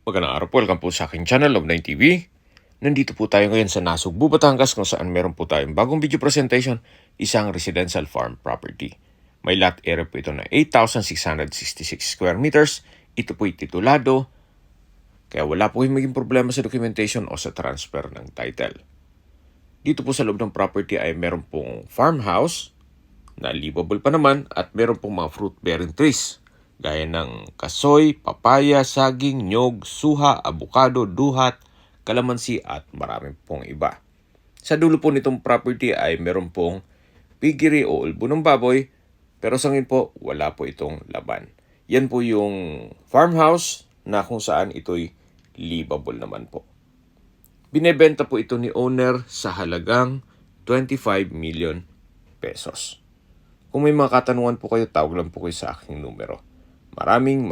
Magandang araw po, welcome po sa aking channel, Love9 TV. Nandito po tayo ngayon sa Nasugbu, Batangas kung saan meron po tayong bagong video presentation, isang residential farm property. May lot area po ito na 8,666 square meters. Ito po'y titulado, kaya wala po yung maging problema sa documentation o sa transfer ng title. Dito po sa loob ng property ay meron pong farmhouse na livable pa naman at meron pong mga fruit-bearing trees gaya ng kasoy, papaya, saging, nyog, suha, abukado, duhat, kalamansi at marami pong iba. Sa dulo po nitong property ay meron pong piggery o ulbo ng baboy, pero sa ngayon po wala po itong laban. Yan po yung farmhouse na kung saan ito'y livable naman po. Binebenta po ito ni owner sa halagang 25 million pesos. Kung may mga katanungan po kayo, tawag lang po kayo sa aking numero. Maraming